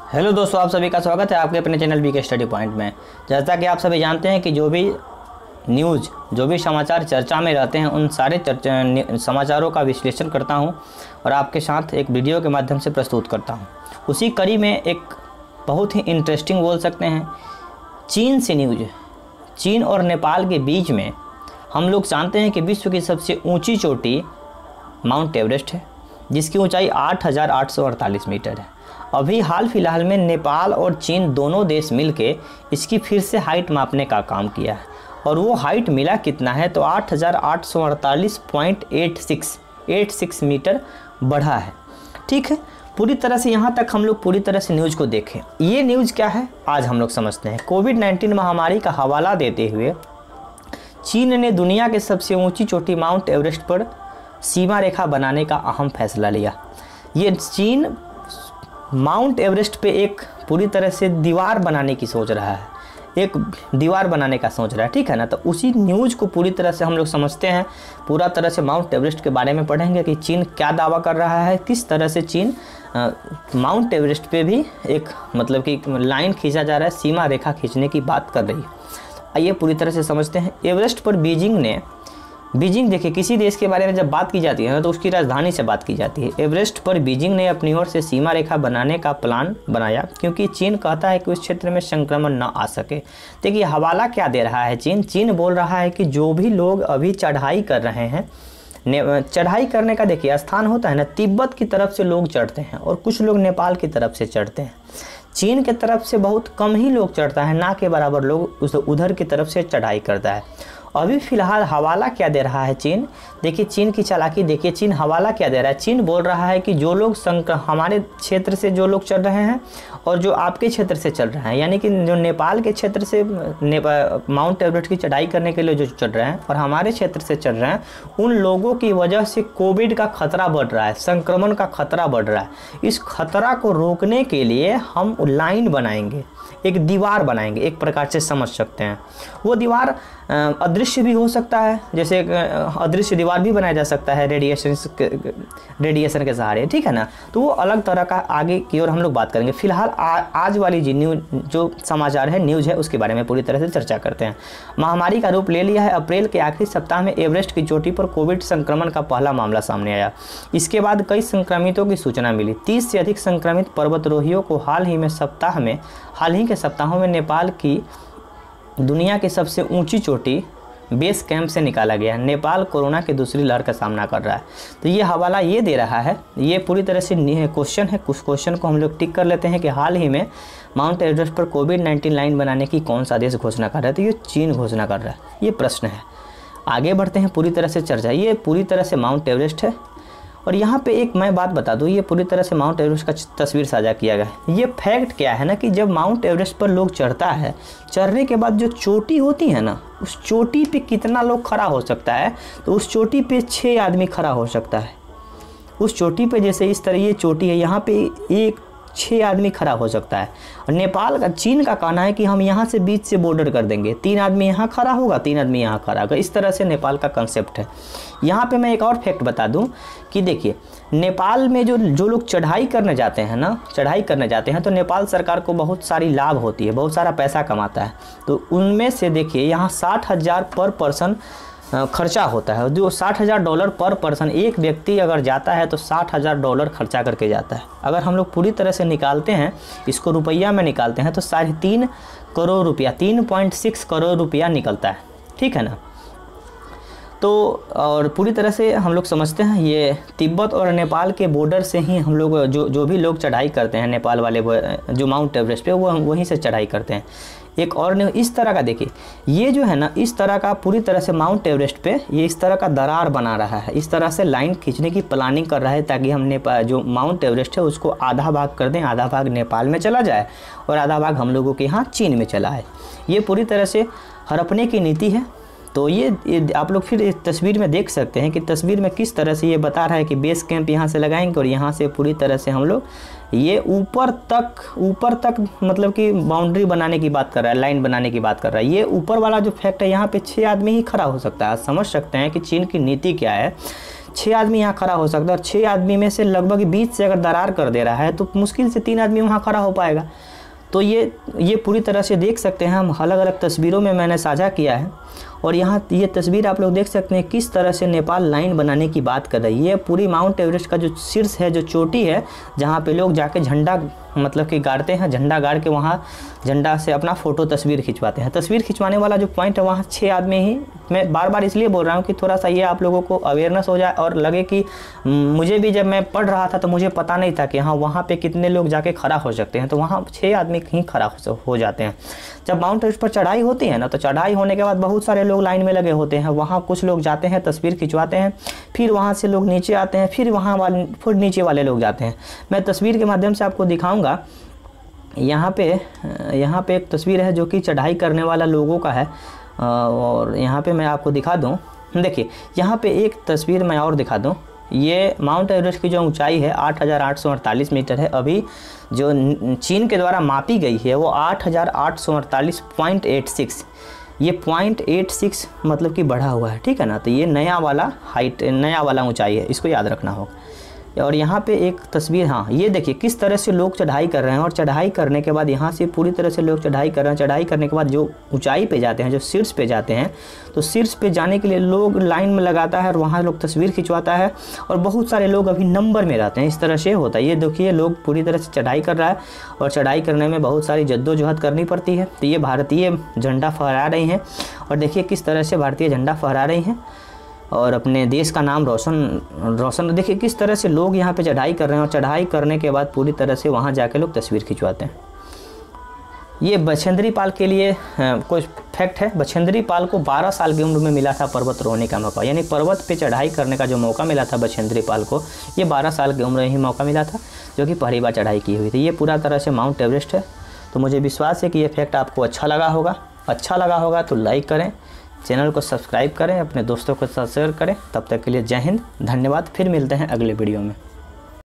Hello दोस्तों, आप सभी का स्वागत है आपके अपने चैनल बीके स्टडी पॉइंट में। जैसा कि आप सभी जानते हैं कि जो भी समाचार चर्चा में रहते हैं उन सारे समाचारों का विश्लेषण करता हूं और आपके साथ एक वीडियो के माध्यम से प्रस्तुत करता हूं। उसी कड़ी में एक बहुत ही इंटरेस्टिंग बोल सकते हैं चीन से न्यूज़। चीन और नेपाल के बीच में हम लोग जानते हैं कि विश्व की सबसे ऊँची चोटी माउंट एवरेस्ट है, जिसकी ऊँचाई 8,848 मीटर है। अभी हाल फिलहाल में नेपाल और चीन दोनों देश मिलके इसकी फिर से हाइट मापने का काम किया है और वो हाइट मिला कितना है तो 8,848.86 मीटर बढ़ा है। ठीक है, पूरी तरह से यहाँ तक हम लोग पूरी तरह से न्यूज़ को देखें। ये न्यूज़ क्या है आज हम लोग समझते हैं। कोविड-19 महामारी का हवाला देते हुए चीन ने दुनिया के सबसे ऊँची चोटी माउंट एवरेस्ट पर सीमा रेखा बनाने का अहम फैसला लिया। ये चीन माउंट एवरेस्ट पे एक पूरी तरह से दीवार बनाने की सोच रहा है, एक दीवार बनाने का सोच रहा है। ठीक है ना, तो उसी न्यूज़ को पूरी तरह से हम लोग समझते हैं। पूरा तरह से माउंट एवरेस्ट के बारे में पढ़ेंगे कि चीन क्या दावा कर रहा है, किस तरह से चीन माउंट एवरेस्ट पे भी एक मतलब कि लाइन खींचा जा रहा है, सीमा रेखा खींचने की बात कर रही है। आइए पूरी तरह से समझते हैं। एवरेस्ट पर बीजिंग देखिए, किसी देश के बारे में जब बात की जाती है ना तो उसकी राजधानी से बात की जाती है। एवरेस्ट पर बीजिंग ने अपनी ओर से सीमा रेखा बनाने का प्लान बनाया क्योंकि चीन कहता है कि उस क्षेत्र में संक्रमण न आ सके। देखिए हवाला क्या दे रहा है चीन बोल रहा है कि जो भी लोग अभी चढ़ाई कर रहे हैं, चढ़ाई करने का देखिए स्थान होता है ना, तिब्बत की तरफ से लोग चढ़ते हैं और कुछ लोग नेपाल की तरफ से चढ़ते हैं। चीन के तरफ से बहुत कम ही लोग चढ़ता है, ना के बराबर लोग उधर की तरफ से चढ़ाई करता है। अभी फिलहाल हवाला क्या दे रहा है चीन, देखिए चीन की चालाकी देखिए। चीन हवाला क्या दे रहा है, चीन बोल रहा है कि जो लोग हमारे क्षेत्र से जो लोग चल रहे हैं और जो आपके क्षेत्र से चल रहे हैं, यानी कि जो नेपाल के क्षेत्र से माउंट एवरेस्ट की चढ़ाई करने के लिए जो चल रहे हैं और हमारे क्षेत्र से चल रहे हैं, उन लोगों की वजह से कोविड का खतरा बढ़ रहा है, संक्रमण का खतरा बढ़ रहा है। इस खतरा को रोकने के लिए हम लाइन बनाएंगे, एक दीवार बनाएंगे, एक प्रकार से समझ सकते हैं। वो दीवार अदृश्य भी हो सकता है, जैसे अदृश्य दीवार भी बनाया जा सकता है रेडिएशन के सहारे। ठीक है ना, तो वो अलग तरह का आगे की ओर हम लोग बात करेंगे। फिलहाल आज वाली जो समाचार है, न्यूज़ है, उसके बारे में पूरी तरह से चर्चा करते हैं। महामारी का रूप ले लिया है। अप्रैल के आखिरी सप्ताह में एवरेस्ट की चोटी पर कोविड संक्रमण का पहला मामला सामने आया। इसके बाद कई संक्रमितों की सूचना मिली। 30 से अधिक संक्रमित पर्वतारोहियों को हाल ही के सप्ताहों में नेपाल की दुनिया की सबसे ऊंची चोटी बेस कैंप से निकाला गया। नेपाल कोरोना की दूसरी लहर का सामना कर रहा है। तो ये हवाला ये दे रहा है, ये पूरी तरह से क्वेश्चन है। कुछ क्वेश्चन को हम लोग टिक कर लेते हैं कि हाल ही में माउंट एवरेस्ट पर कोविड-19 लाइन बनाने की कौन सा देश घोषणा कर रहा है, तो ये चीन घोषणा कर रहा है। ये प्रश्न है। आगे बढ़ते हैं पूरी तरह से चर्चा। ये पूरी तरह से माउंट एवरेस्ट है और यहाँ पे एक मैं बात बता दूँ, ये पूरी तरह से माउंट एवरेस्ट का तस्वीर साझा किया गया है। ये फैक्ट क्या है ना कि जब माउंट एवरेस्ट पर लोग चढ़ता है, चढ़ने के बाद जो चोटी होती है ना, उस चोटी पे कितना लोग खड़ा हो सकता है, तो उस चोटी पे 6 आदमी खड़ा हो सकता है। उस चोटी पे जैसे इस तरह ये चोटी है, यहाँ पे 6 आदमी खड़ा हो सकता है। और चीन का कहना है कि हम यहाँ से बीच से बॉर्डर कर देंगे, 3 आदमी यहाँ खड़ा होगा, 3 आदमी यहाँ खड़ा होगा। इस तरह से नेपाल का कंसेप्ट है। यहाँ पे मैं एक और फैक्ट बता दूँ कि देखिए नेपाल में जो लोग चढ़ाई करने जाते हैं तो नेपाल सरकार को बहुत सारी लाभ होती है, बहुत सारा पैसा कमाता है। तो उनमें से देखिए यहाँ 60,000 पर पर्सन खर्चा होता है। जो $60,000 पर पर्सन, एक व्यक्ति अगर जाता है तो $60,000 खर्चा करके जाता है। अगर हम लोग पूरी तरह से निकालते हैं, इसको रुपया में निकालते हैं तो 3.5 करोड़ रुपया, 3.6 करोड़ रुपया निकलता है। ठीक है ना, तो और पूरी तरह से हम लोग समझते हैं ये तिब्बत और नेपाल के बॉर्डर से ही हम लोग जो भी लोग चढ़ाई करते हैं, नेपाल वाले जो माउंट एवरेस्ट पे, वो वहीं से चढ़ाई करते हैं। एक और इस तरह का देखिए, ये जो है ना, इस तरह का पूरी तरह से माउंट एवरेस्ट पे ये इस तरह का दरार बना रहा है, इस तरह से लाइन खींचने की प्लानिंग कर रहा है ताकि हम जो माउंट एवरेस्ट है उसको आधा भाग कर दें, आधा भाग नेपाल में चला जाए और आधा भाग हम लोगों के यहाँ चीन में चला है। ये पूरी तरह से हड़पने की नीति है। तो ये आप लोग फिर इस तस्वीर में देख सकते हैं कि तस्वीर में किस तरह से ये बता रहा है कि बेस कैंप यहाँ से लगाएंगे और यहाँ से पूरी तरह से हम लोग ये ऊपर तक मतलब कि बाउंड्री बनाने की बात कर रहा है, लाइन बनाने की बात कर रहा है। ये ऊपर वाला जो फैक्ट है यहाँ पे 6 आदमी ही खड़ा हो सकता है। आप समझ सकते हैं कि चीन की नीति क्या है। 6 आदमी यहाँ खड़ा हो सकता है और 6 आदमी में से लगभग 20 से अगर दरार कर दे रहा है तो मुश्किल से 3 आदमी वहाँ खड़ा हो पाएगा। तो ये पूरी तरह से देख सकते हैं हम, अलग अलग तस्वीरों में मैंने साझा किया है। और यहाँ ये तस्वीर आप लोग देख सकते हैं किस तरह से नेपाल लाइन बनाने की बात कर रही है। ये पूरी माउंट एवरेस्ट का जो शीर्ष है, जो चोटी है, जहाँ पे लोग जाके झंडा मतलब कि गाड़ते हैं, झंडा गाड़ के वहाँ झंडा से अपना फ़ोटो तस्वीर खिंचवाते हैं। तस्वीर खिंचवाने वाला जो पॉइंट है वहाँ 6 आदमी ही, मैं बार बार इसलिए बोल रहा हूँ कि थोड़ा सा ये आप लोगों को अवेयरनेस हो जाए और लगे कि मुझे भी जब मैं पढ़ रहा था तो मुझे पता नहीं था कि हाँ वहाँ पे कितने लोग जाके खड़ा हो सकते हैं। तो वहाँ 6 आदमी ही खड़ा हो जाते हैं। जब माउंट एवरेस्ट पर चढ़ाई होती है ना, तो चढ़ाई होने के बाद बहुत सारे लोग लाइन में लगे होते हैं। वहाँ कुछ लोग जाते हैं, तस्वीर खिंचवाते हैं, फिर वहाँ से लोग नीचे आते हैं, फिर नीचे वाले लोग जाते हैं। मैं तस्वीर के माध्यम से आपको दिखाऊंगा। यहाँ पे एक तस्वीर है जो कि चढ़ाई करने वाला लोगों का है, और यहाँ पे मैं आपको दिखा दूँ। देखिए यहाँ पे एक तस्वीर मैं और दिखा दूँ। ये माउंट एवरेस्ट की जो ऊंचाई है 8,848 मीटर है। अभी जो चीन के द्वारा मापी गई है वो 8,848.86, ये 0.86 मतलब कि बढ़ा हुआ है, ठीक है ना। तो ये नया वाला ऊंचाई है, इसको याद रखना होगा। और यहाँ पे एक तस्वीर, हाँ ये देखिए किस तरह से लोग चढ़ाई कर रहे हैं। और चढ़ाई करने के बाद यहाँ से पूरी तरह से लोग चढ़ाई कर रहे हैं। चढ़ाई करने के बाद जो ऊंचाई पे जाते हैं, जो शीर्ष पे जाते हैं, तो शीर्ष पे जाने के लिए लोग लाइन में लगाता है और वहाँ लोग तस्वीर खिंचवाता है। और बहुत सारे लोग अभी नंबर में रहते हैं, इस तरह से होता है। ये देखिए लोग पूरी तरह से चढ़ाई कर रहा है और चढ़ाई करने में बहुत सारी जद्दोजहद करनी पड़ती है। तो ये भारतीय झंडा फहरा रही हैं और देखिए किस तरह से भारतीय झंडा फहरा रही हैं और अपने देश का नाम रोशन। देखिए किस तरह से लोग यहाँ पे चढ़ाई कर रहे हैं और चढ़ाई करने के बाद पूरी तरह से वहाँ जाके लोग तस्वीर खिंचवाते हैं। ये बछेंद्री पाल के लिए कुछ फैक्ट है। बछेंद्री पाल को 12 साल की उम्र में मिला था पर्वतारोहण का मौका, यानी पर्वत पे चढ़ाई करने का जो मौका मिला था बछेंद्री पाल को, ये 12 साल की उम्र में ही मौका मिला था, जो कि पहली बार चढ़ाई की हुई थी। ये पूरा तरह से माउंट एवरेस्ट है। तो मुझे विश्वास है कि ये फैक्ट आपको अच्छा लगा होगा तो लाइक करें, चैनल को सब्सक्राइब करें, अपने दोस्तों के साथ शेयर करें। तब तक के लिए जय हिंद, धन्यवाद। फिर मिलते हैं अगले वीडियो में।